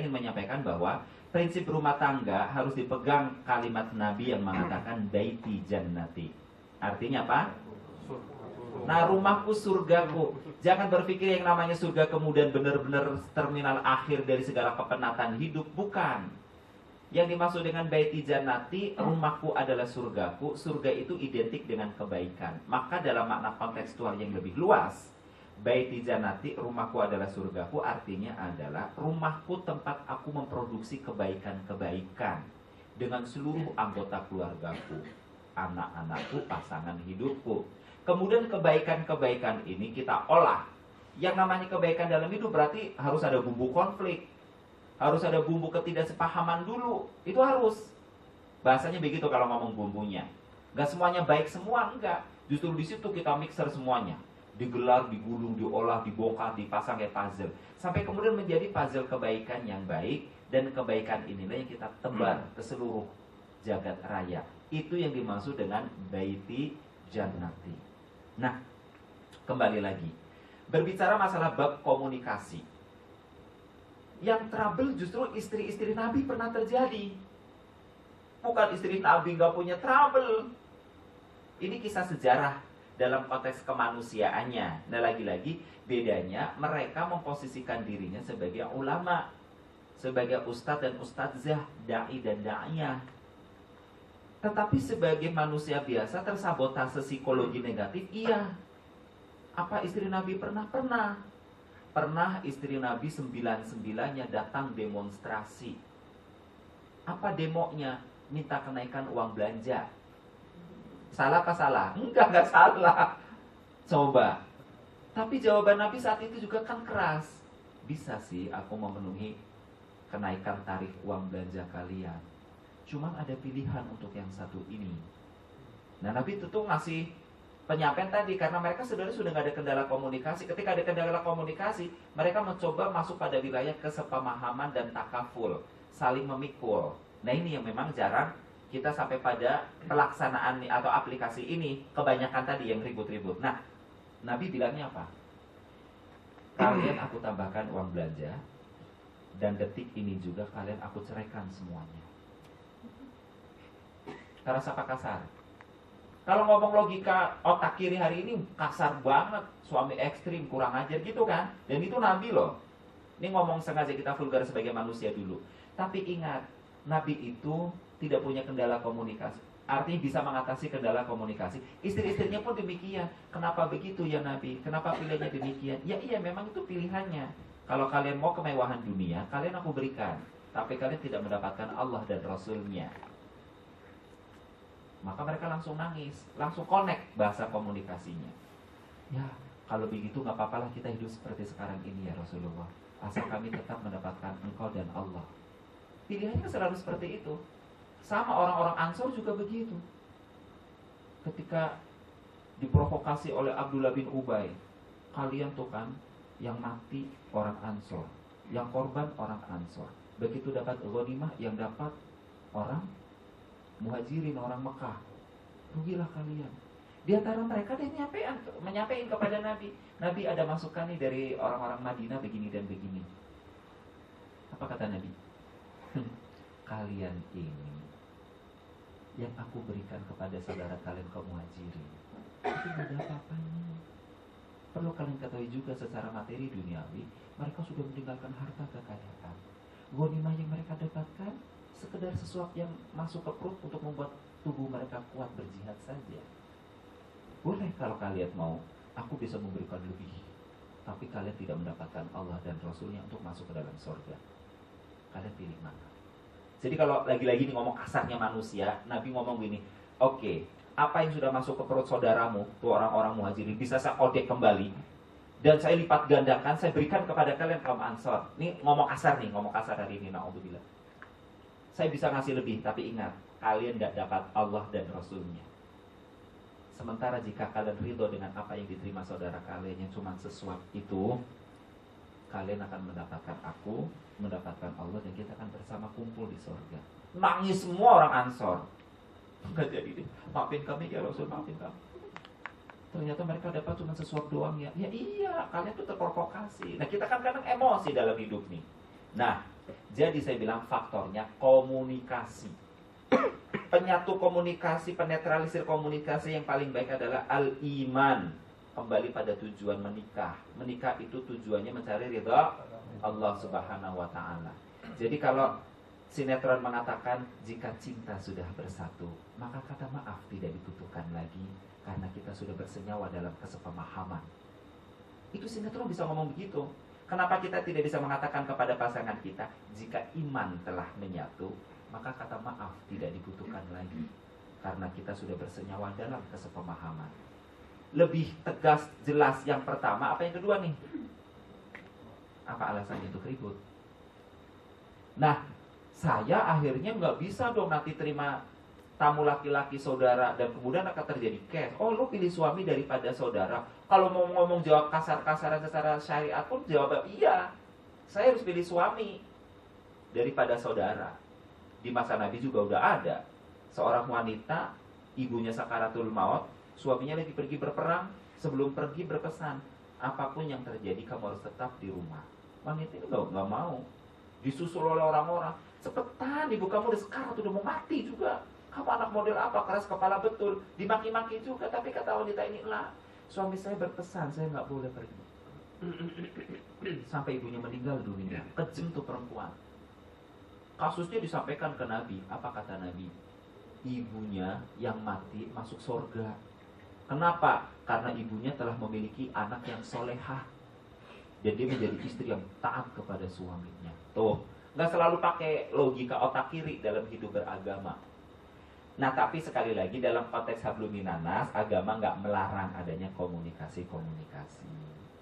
ingin menyampaikan bahwa prinsip rumah tangga harus dipegang kalimat Nabi yang mengatakan baiti jannati. Artinya apa? Nah, rumahku surgaku. Jangan berpikir yang namanya surga kemudian benar-benar terminal akhir dari segala kepenatan hidup. Bukan. Yang dimaksud dengan baiti jannati, rumahku adalah surgaku. Surga itu identik dengan kebaikan. Maka dalam makna kontekstual yang lebih luas, baiti jannati, rumahku adalah surgaku, artinya adalah rumahku tempat aku memproduksi kebaikan-kebaikan dengan seluruh anggota keluargaku, anak-anakku, pasangan hidupku. Kemudian kebaikan-kebaikan ini kita olah. Yang namanya kebaikan dalam hidup berarti harus ada bumbu konflik, harus ada bumbu ketidaksepahaman dulu. Itu harus. Bahasanya begitu kalau ngomong bumbunya. Nggak semuanya baik semua, enggak. Justru di situ kita mixer semuanya. Digelar, digulung, diolah, dibongkar, dipasang kayak puzzle. Sampai kemudian menjadi puzzle kebaikan yang baik. Dan kebaikan inilah yang kita tebar ke seluruh jagat raya. Itu yang dimaksud dengan baiti jannati. Nah, kembali lagi. Berbicara masalah bab komunikasi. Yang trouble justru istri-istri Nabi pernah terjadi. Bukan istri Nabi nggak punya trouble. Ini kisah sejarah dalam konteks kemanusiaannya. Nah, lagi-lagi bedanya mereka memposisikan dirinya sebagai ulama, sebagai ustadz dan ustadzah, da'i dan da'iyah. Tetapi sebagai manusia biasa tersabotase psikologi negatif, iya. Apa istri Nabi pernah? Pernah. Pernah istri Nabi 99-nya datang demonstrasi. Apa demonya? Minta kenaikan uang belanja. Salah apa salah? Enggak salah. Coba. Tapi jawaban Nabi saat itu juga kan keras. Bisa sih aku memenuhi kenaikan tarif uang belanja kalian. Cuman ada pilihan untuk yang satu ini. Nah, Nabi itu tuh ngasih penyampaian tadi karena mereka sebenarnya sudah nggak ada kendala komunikasi. Ketika ada kendala komunikasi, mereka mencoba masuk pada wilayah kesepemahaman dan takaful, saling memikul. Nah, ini yang memang jarang kita sampai pada pelaksanaan atau aplikasi ini. Kebanyakan tadi yang ribut-ribut. Nah, Nabi bilangnya apa? Kalian aku tambahkan uang belanja, dan detik ini juga kalian aku ceraikan semuanya. Terasa apa kasar? Kalau ngomong logika otak kiri hari ini kasar banget, suami ekstrim, kurang ajar gitu kan? Dan itu Nabi loh. Ini ngomong sengaja kita vulgar sebagai manusia dulu. Tapi ingat, Nabi itu tidak punya kendala komunikasi. Artinya bisa mengatasi kendala komunikasi. Istri-istrinya pun demikian. Kenapa begitu ya Nabi? Kenapa pilihannya demikian? Ya iya, memang itu pilihannya. Kalau kalian mau kemewahan dunia, kalian aku berikan. Tapi kalian tidak mendapatkan Allah dan Rasulnya. Maka mereka langsung nangis. Langsung connect bahasa komunikasinya. Ya, kalau begitu gak apa-apalah kita hidup seperti sekarang ini ya Rasulullah. Asal kami tetap mendapatkan Engkau dan Allah. Pilihannya selalu seperti itu. Sama orang-orang Ansor juga begitu. Ketika diprovokasi oleh Abdullah bin Ubay, kalian tuh kan yang mati orang Ansor, yang korban orang Ansor. Begitu dapat ghanimah, yang dapat orang Muhajirin, orang Mekah. Rugilah kalian. Di antara mereka dia menyampaikan kepada Nabi. Nabi, ada masukan nih dari orang-orang Madinah begini dan begini. Apa kata Nabi? Kalian ini yang aku berikan kepada saudara kalian kaum Muhajirin, itu tidak ada apa-apanya. Perlu kalian ketahui juga secara materi duniawi, mereka sudah meninggalkan harta kekayaan. Ghanimah yang mereka dapatkan sekedar sesuatu yang masuk ke perut untuk membuat tubuh mereka kuat berjihad saja. Boleh kalau kalian mau, aku bisa memberikan lebih. Tapi kalian tidak mendapatkan Allah dan Rasulnya untuk masuk ke dalam surga. Kalian pilih mana? Jadi kalau lagi-lagi ini ngomong kasarnya manusia, Nabi ngomong gini, oke, apa yang sudah masuk ke perut saudaramu, tuh orang-orang Muhajirin, bisa saya kodek kembali, dan saya lipat gandakan, saya berikan kepada kalian kaum Ansor. Ini ngomong kasar nih, ngomong kasar hari ini, na'udzubillah. Saya bisa ngasih lebih, tapi ingat, kalian gak dapat Allah dan Rasulnya. Sementara jika kalian ridho dengan apa yang diterima saudara kalian yang cuma sesuap itu, kalian akan mendapatkan aku, mendapatkan Allah, dan kita akan bersama kumpul di surga. Nangis semua orang Ansor. Enggak jadi deh. Maafin kami ya Rasul, maafin kami. Ternyata mereka dapat cuma sesuap doang ya. Ya iya, kalian tuh terprovokasi. Nah, kita kan kadang emosi dalam hidup nih. Nah, jadi saya bilang faktornya komunikasi. Penyatu komunikasi, penetralisir komunikasi yang paling baik adalah al-iman. Kembali pada tujuan menikah. Menikah itu tujuannya mencari ridha Allah Subhanahu wa ta'ala. Jadi kalau sinetron mengatakan jika cinta sudah bersatu, maka kata maaf tidak dibutuhkan lagi karena kita sudah bersenyawa dalam kesepemahaman. Itu sinetron bisa ngomong begitu. Kenapa kita tidak bisa mengatakan kepada pasangan kita jika iman telah menyatu, maka kata maaf tidak dibutuhkan lagi karena kita sudah bersenyawa dalam kesepemahaman. Lebih tegas, jelas yang pertama. Apa yang kedua nih? Apa alasannya untuk ribut? Nah, saya akhirnya nggak bisa dong nanti terima tamu laki-laki saudara dan kemudian akan terjadi cash. Oh, lu pilih suami daripada saudara. Kalau mau ngomong jawab kasar-kasaran secara syariat pun jawab iya. Saya harus pilih suami daripada saudara. Di masa Nabi juga udah ada seorang wanita, ibunya sakaratul maut, suaminya lagi pergi berperang, sebelum pergi berpesan, apapun yang terjadi kamu harus tetap di rumah. Wanita ini nggak mau, disusul oleh orang-orang. Cepetan, ibu kamu udah sekarat, udah mau mati juga. Kamu anak model apa, keras kepala betul, dimaki-maki juga. Tapi kata wanita ini, lah, suami saya berpesan, saya nggak boleh pergi. Sampai ibunya meninggal dunia. Kejam tuh perempuan. Kasusnya disampaikan ke Nabi. Apa kata Nabi? Ibunya yang mati masuk surga. Kenapa? Karena ibunya telah memiliki anak yang solehah. Dan dia menjadi istri yang taat kepada suaminya. Tuh, nggak selalu pakai logika otak kiri dalam hidup beragama. Nah, tapi sekali lagi dalam konteks hablum minanas, agama nggak melarang adanya komunikasi-komunikasi.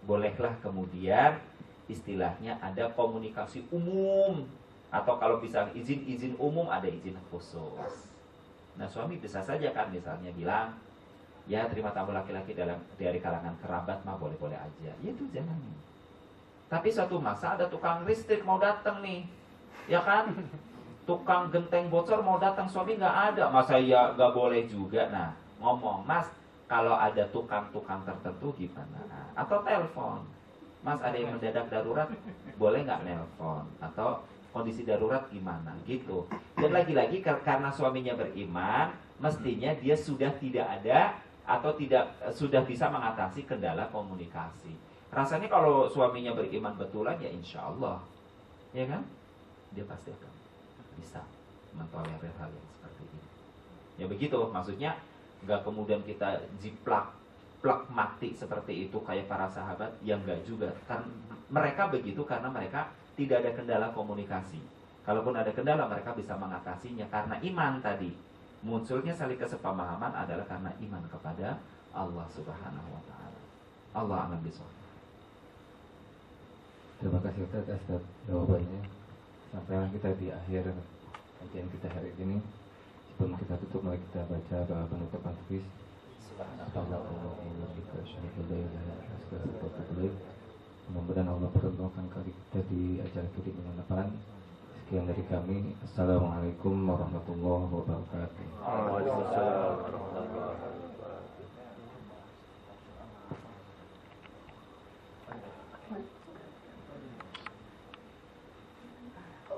Bolehlah kemudian istilahnya ada komunikasi umum. Atau kalau bisa izin-izin umum, ada izin khusus. Nah, suami bisa saja kan misalnya bilang, ya terima tamu laki-laki dari kalangan kerabat mah boleh-boleh aja. Ya itu jalanin. Tapi suatu masa ada tukang listrik mau datang nih, ya kan? Tukang genteng bocor mau datang, suami nggak ada, masa ya nggak boleh juga. Nah, ngomong, Mas, kalau ada tukang-tukang tertentu gimana? Atau telepon, Mas ada yang mendadak darurat, boleh nggak nelpon? Atau kondisi darurat gimana? Gitu. Dan lagi-lagi karena suaminya beriman, mestinya dia sudah tidak ada atau sudah bisa mengatasi kendala komunikasi. Rasanya kalau suaminya beriman betulan ya insya Allah, ya kan? Dia pasti akan bisa mentolerir hal yang seperti ini. Ya begitu, maksudnya nggak kemudian kita jiplak mati seperti itu kayak para sahabat, yang nggak juga. Karena mereka begitu karena mereka tidak ada kendala komunikasi. Kalaupun ada kendala, mereka bisa mengatasinya karena iman tadi. Munculnya saling kesepemahaman adalah karena iman kepada Allah Subhanahu wa taala. Allah alam bisawab. Terima kasih Ustaz atas jawabannya. Sampailah kita di akhir kajian kita hari ini. Sebelum kita tutup, mari kita baca doa penutupan tulis. Mudah-mudahan Allah pertemukan kali kita di acara kita dengan depan. Sekian dari kami. Assalamualaikum warahmatullahi wabarakatuh. Waalaikumsalam.